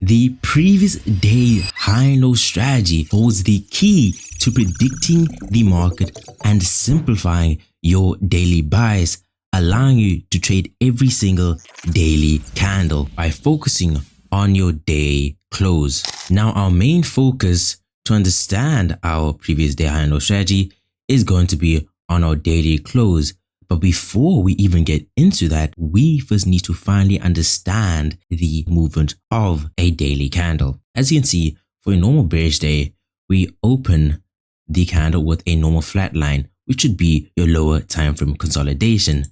The previous day high and low strategy holds the key to predicting the market and simplifying your daily buys, allowing you to trade every single daily candle by focusing on your day close. Now, our main focus to understand our previous day high and low strategy is going to be on our daily close. But before we even get into that, we first need to finally understand the movement of a daily candle. As you can see, for a normal bearish day, we open the candle with a normal flat line, which should be your lower time frame consolidation.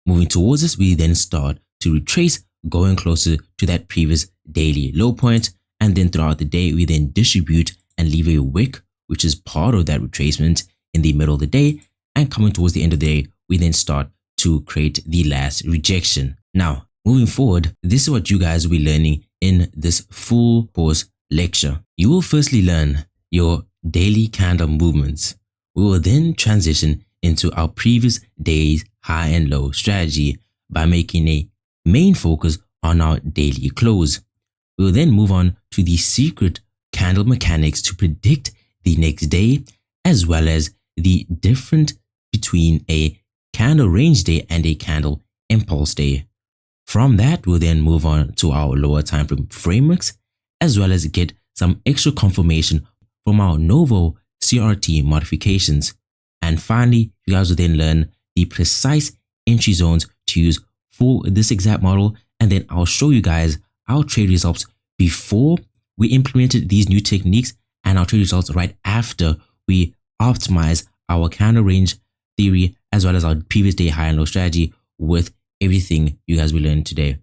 Moving towards this, we then start to retrace, going closer to that previous daily low point. And then throughout the day, we then distribute and leave a wick, which is part of that retracement in the middle of the day. And coming towards the end of the day, we then start to create the last rejection. Now, moving forward, this is what you guys will be learning in this full course lecture. You will firstly learn your daily candle movements. We will then transition into our previous day's high and low strategy by making a main focus on our daily close. We will then move on to the secret candle mechanics to predict the next day, as well as the difference between a candle range day and a candle impulse day. From that, we'll then move on to our lower time frame frameworks, as well as get some extra confirmation from our Novo CRT modifications. And finally, you guys will then learn the precise entry zones to use for this exact model. And then I'll show you guys our trade results before we implemented these new techniques and our trade results right after we optimize our candle range theory, as well as our previous day high and low strategy with everything you guys will learn today.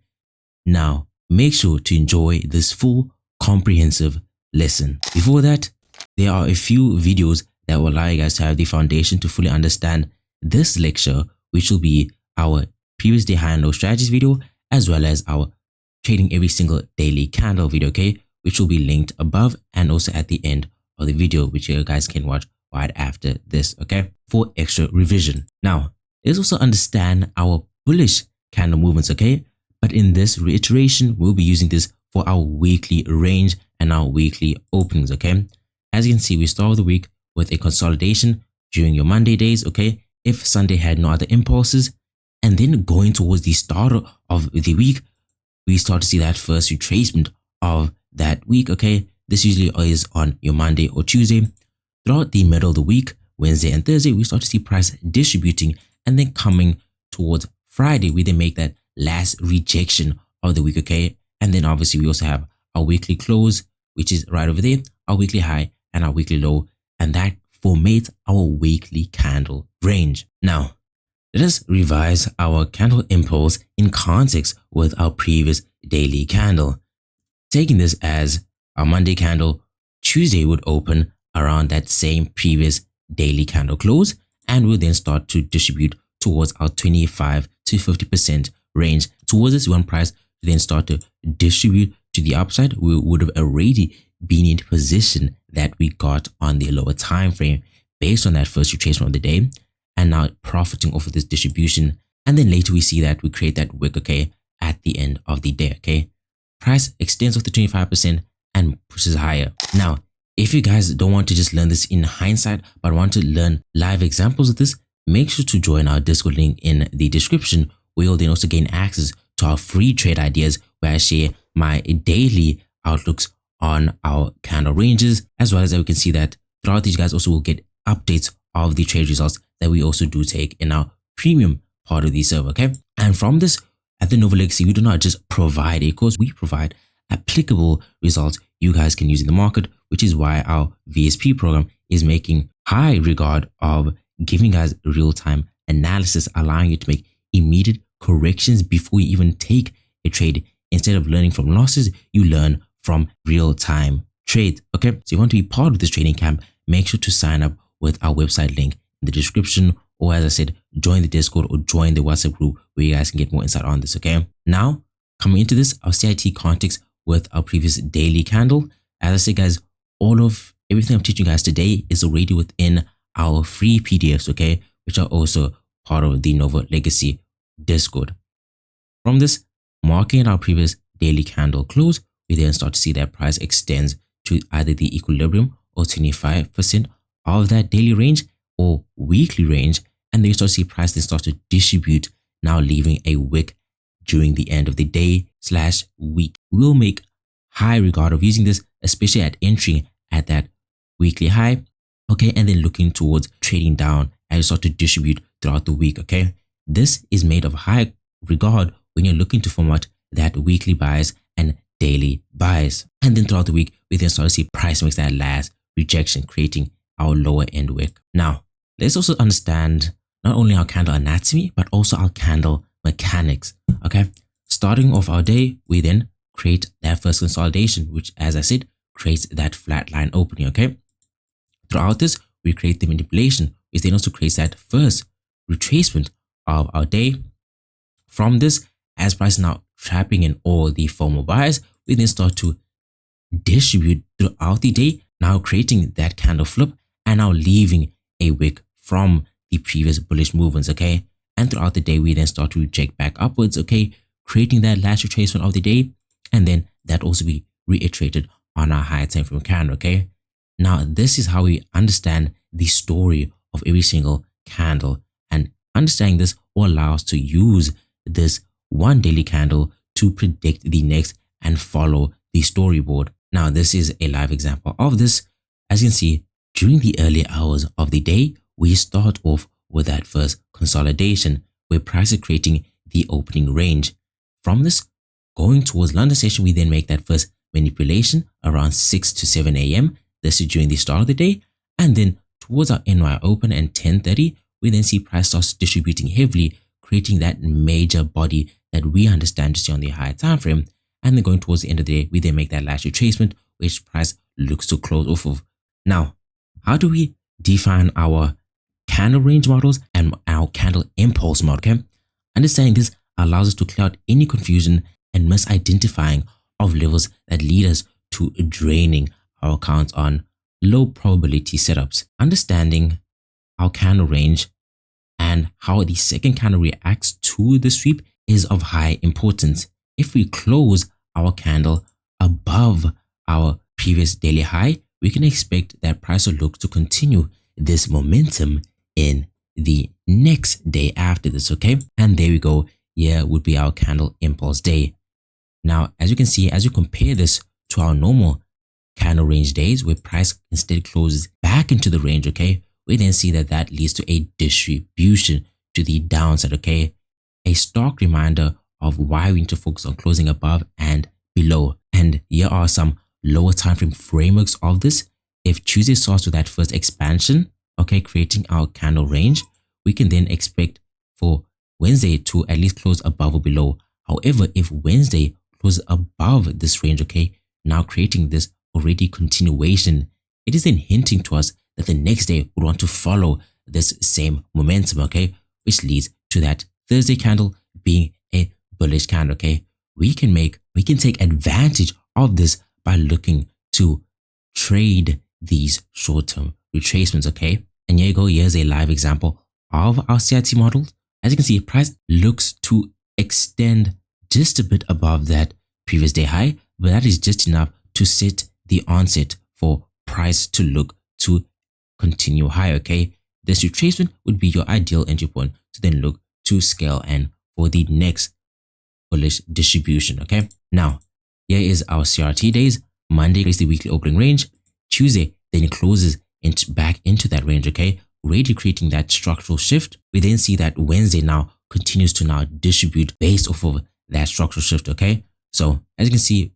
Now, make sure to enjoy this full comprehensive lesson. Before that, there are a few videos that will allow you guys to have the foundation to fully understand this lecture, which will be our previous day high and low strategies video, as well as our trading every single daily candle video, okay, which will be linked above and also at the end of the video, which you guys can watch right after this, okay, for extra revision. Now, let's also understand our bullish candle movements, okay? But in this reiteration, we'll be using this for our weekly range and our weekly openings, okay? As you can see, we start the week with a consolidation during your Monday days, okay? If Sunday had no other impulses, and then going towards the start of the week, we start to see that first retracement of that week, okay? This usually is on your Monday or Tuesday. Throughout the middle of the week, Wednesday and Thursday, we start to see price distributing, and then coming towards Friday, we then make that last rejection of the week, okay? And then obviously we also have our weekly close, which is right over there, our weekly high and our weekly low, and that formates our weekly candle range. Now, let us revise our candle impulse in context with our previous daily candle. Taking this as our Monday candle, Tuesday would open around that same previous daily candle close, and we'll then start to distribute towards our 25 to 50% range. Towards this one price to then start to distribute to the upside, we would have already been in the position that we got on the lower time frame based on that first retracement of the day, and now profiting off of this distribution. And then later we see that we create that wick, okay, at the end of the day, okay? Price extends off the 25% and pushes higher. Now, if you guys don't want to just learn this in hindsight, but want to learn live examples of this, make sure to join our Discord link in the description, where you'll then also gain access to our free trade ideas, where I share my daily outlooks on our candle ranges, as well as we can see that throughout these guys also will get updates of the trade results that we also do take in our premium part of the server, okay? And from this, at the Novo Legacy, we do not just provide a course, we provide applicable results you guys can use in the market, which is why our VSP program is making high regard of giving guys real-time analysis, allowing you to make immediate corrections before you even take a trade. Instead of learning from losses, you learn from real-time trades, okay? So you want to be part of this trading camp, make sure to sign up with our website link in the description, or as I said, join the Discord or join the WhatsApp group where you guys can get more insight on this, okay? Now, coming into this, our CIT context with our previous daily candle. As I said, guys, all of everything I'm teaching you guys today is already within our free PDFs, okay, which are also part of the Novo Legacy Discord. From this, marking our previous daily candle close, we then start to see that price extends to either the equilibrium or 25% of that daily range or weekly range, and then you start to see price then start to distribute, now leaving a wick during the end of the day / week. We'll make high regard of using this, especially at entering at that weekly high, okay, and then looking towards trading down as you start to distribute throughout the week, okay. This is made of high regard when you're looking to form out that weekly buys and daily buys. And then throughout the week, we then start to see price makes that last rejection, creating our lower end wick. Now, let's also understand not only our candle anatomy, but also our candle mechanics, okay. Starting off our day, we then create that first consolidation, which, as I said, creates that flat line opening, okay. Throughout this, we create the manipulation, which then also creates that first retracement of our day. From this, as price now trapping in all the formal buys, we then start to distribute throughout the day, now creating that candle flip and now leaving a wick from the previous bullish movements, okay. And throughout the day, we then start to reject back upwards, okay, creating that last retracement of the day, and then that also be reiterated on our higher time frame candle, okay. Now, this is how we understand the story of every single candle, and understanding this will allow us to use this one daily candle to predict the next and follow the storyboard. Now, this is a live example of this. As you can see, during the early hours of the day, we start off with that first consolidation where price is creating the opening range. From this, going towards London session, we then make that first manipulation around 6 to 7 a.m. This is during the start of the day. And then towards our NY open and 10:30, we then see price starts distributing heavily, creating that major body that we understand to see on the higher time frame. And then going towards the end of the day, we then make that last retracement, which price looks to close off of. Now, how do we define our candle range models and our candle impulse model, okay? Understanding this allows us to clear out any confusion and misidentifying of levels that lead us to draining our accounts on low probability setups. Understanding our candle range and how the second candle reacts to the sweep is of high importance. If we close our candle above our previous daily high, we can expect that price will look to continue this momentum in the next day after this, okay? And there we go. Here would be our candle impulse day. Now, as you can see, as you compare this to our normal candle range days where price instead closes back into the range, okay, we then see that that leads to a distribution to the downside, okay? A stark reminder of why we need to focus on closing above and below. And here are some lower time frame frameworks of this. If Tuesday starts with that first expansion, okay, creating our candle range, we can then expect for Wednesday to at least close above or below. However, if Wednesday closes above this range, okay, now creating this already continuation, it is then hinting to us that the next day we want to follow this same momentum, okay, which leads to that Thursday candle being a bullish candle, okay. We can take advantage of this by looking to trade these short-term retracements, okay. And here you go, here's a live example of our CRT model. As you can see, price looks to extend just a bit above that previous day high, but that is just enough to set the onset for price to look to continue high, okay. This retracement would be your ideal entry point to then look to scale and for the next bullish distribution, okay. Now, here is our CRT days. Monday is the weekly opening range. Tuesday then it closes back into that range, okay, already creating that structural shift. We then see that Wednesday now continues to now distribute based off of that structural shift, okay. So as you can see,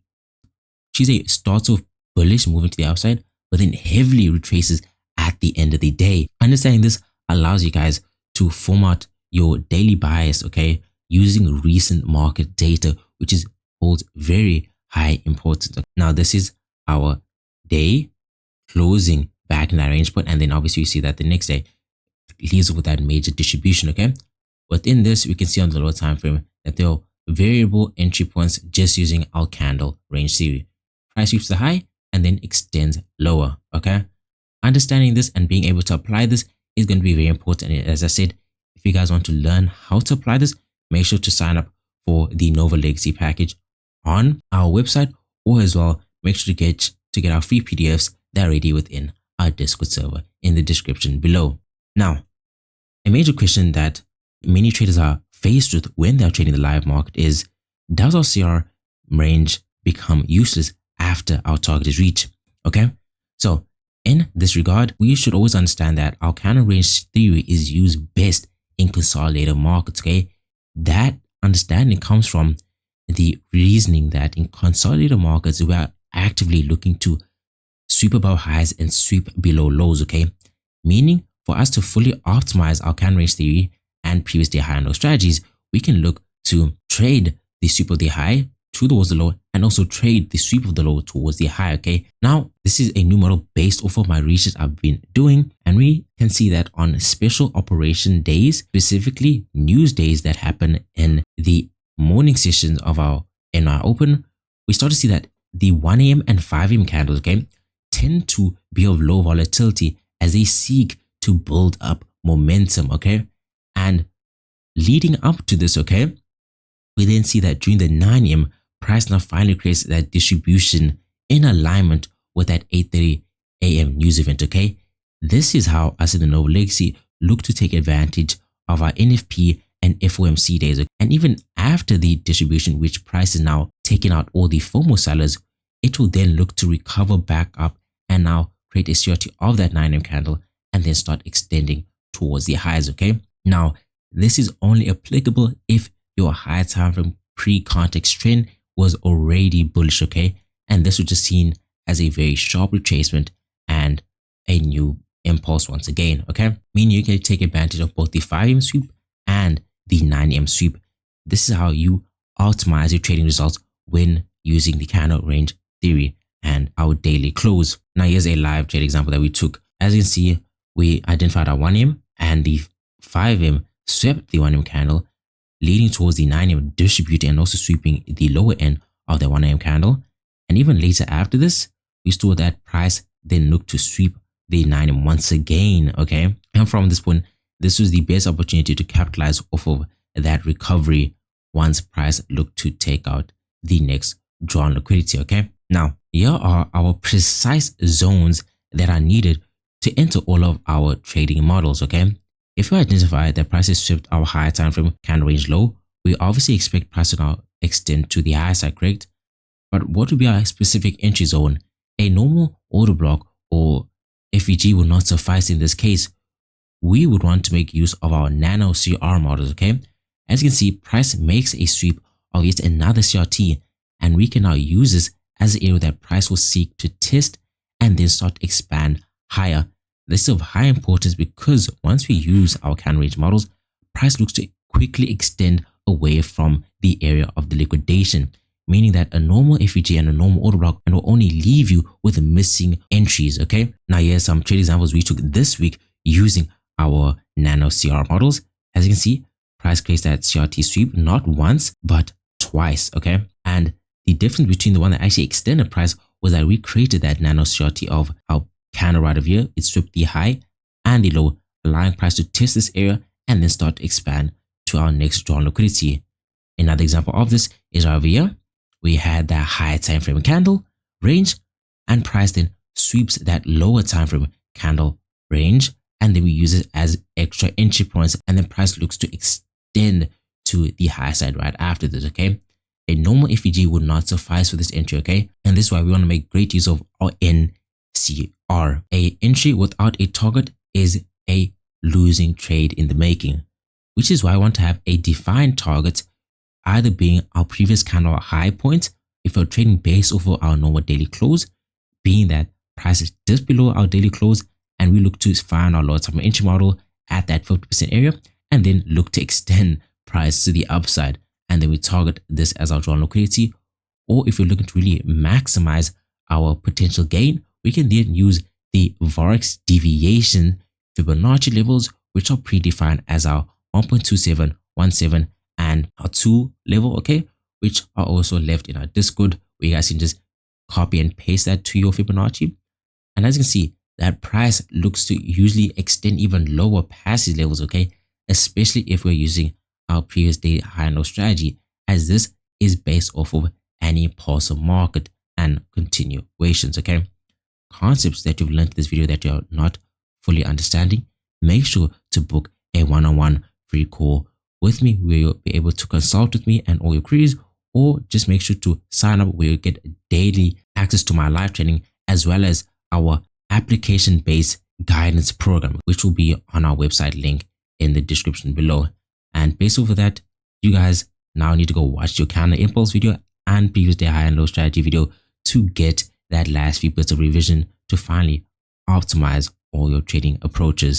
Tuesday starts off bullish, moving to the upside, but then heavily retraces at the end of the day. Understanding this allows you guys to format your daily bias, okay, using recent market data, which holds very high importance. Now, this is our day closing back in that range point, and then obviously you see that the next day leaves with that major distribution, okay. Within this, we can see on the lower time frame that there are variable entry points just using our candle range theory. Price sweeps the high and then extends lower, okay. Understanding this and being able to apply this is going to be very important. And as I said, if you guys want to learn how to apply this, make sure to sign up for the Novo Legacy package on our website or as well, make sure to get our free PDFs that are already within our Discord server in the description below. Now, a major question that many traders are faced with when they're trading the live market is, does our CR range become useless after our target is reached? Okay, so in this regard, we should always understand that our counter range theory is used best in consolidated markets. Okay, that understanding comes from the reasoning that in consolidated markets, we are actively looking to sweep above highs and sweep below lows. Okay, meaning for us to fully optimize our counter range theory and previous day high and low strategies, we can look to trade the sweep of the high towards the low and also trade the sweep of the low towards the high. Okay, now this is a new model based off of my research I've been doing, and we can see that on special operation days, specifically news days that happen in the morning sessions of our NY Open, we start to see that the 1 a.m. and 5 a.m. candles, okay, tend to be of low volatility as they seek to build up momentum. Okay, and leading up to this, okay, we then see that during the 9 a.m. price now finally creates that distribution in alignment with that 8:30 a.m. news event. Okay, this is how us in the Novo Legacy look to take advantage of our NFP and FOMC days. And even after the distribution, which price is now taking out all the FOMO sellers, it will then look to recover back up and now create a CRT of that 9 a.m. candle and then start extending towards the highs. Okay, now this is only applicable if your higher time frame pre-context trend was already bullish. Okay, and this was just seen as a very sharp retracement and a new impulse once again. Okay, meaning you can take advantage of both the 5 a.m. sweep and the 9 a.m. sweep. This is how you optimize your trading results when using the candle range theory and our daily close. Now here's a live trade example that we took. As you can see, we identified our 1 a.m. and the 5 a.m. swept the 1 a.m. candle, leading towards the 9 a.m. distributor and also sweeping the lower end of the 1 a.m. candle. And even later after this, we saw that price then looked to sweep the 9 a.m. once again. Okay, and from this point, this was the best opportunity to capitalize off of that recovery once price looked to take out the next drawn liquidity. Okay, now here are our precise zones that are needed to enter all of our trading models. Okay, if we identify that prices swept our higher time frame candle range low, we obviously expect price to now extend to the higher side, correct? But what would be our specific entry zone? A normal order block or FEG will not suffice in this case. We would want to make use of our nano CR models. Okay, as you can see, price makes a sweep of yet another CRT, and we can now use this as an area that price will seek to test and then start to expand higher. This is of high importance because once we use our candle range models, price looks to quickly extend away from the area of the liquidation, meaning that a normal FEG and a normal order block and will only leave you with missing entries. Okay, now here's some trade examples we took this week using our nano CR models. As you can see, price creates that CRT sweep not once but twice. Okay, and the difference between the one that actually extended price was that we created that nano CRT of our candle right over here. It swept the high and the low, allowing price to test this area and then start to expand to our next drawn liquidity. Another example of this is right over here. We had that higher time frame candle range and price then sweeps that lower time frame candle range, and then we use it as extra entry points, and then price looks to extend to the high side right after this. Okay, a normal FEG would not suffice for this entry. Okay, and this is why we want to make great use of our NCR. A entry without a target is a losing trade in the making, which is why I want to have a defined target, either being our previous candle high point if we're trading based off of our normal daily close, being that price is just below our daily close, and we look to find our lower time entry model at that 50% area and then look to extend price to the upside, and then we target this as our drawn liquidity. Or if we're looking to really maximize our potential gain, we can then use the Vorex deviation Fibonacci levels, which are predefined as our 1.2717 and our 2 level, okay, which are also left in our Discord, where you guys can just copy and paste that to your Fibonacci. And as you can see, that price looks to usually extend even lower past these levels, okay, especially if we're using our previous day high and low strategy, as this is based off of an impulsive market. and continuations. Okay, concepts that you've learned in this video that you're not fully understanding, make sure to book a one-on-one free call with me where you'll be able to consult with me and all your queries, or just make sure to sign up where you get daily access to my live training as well as our application-based guidance program, which will be on our website link in the description below. And based off of that, you guys now need to go watch your counter impulse video and previous day high and low strategy video to get that last few bits of revision to finally optimize all your trading approaches.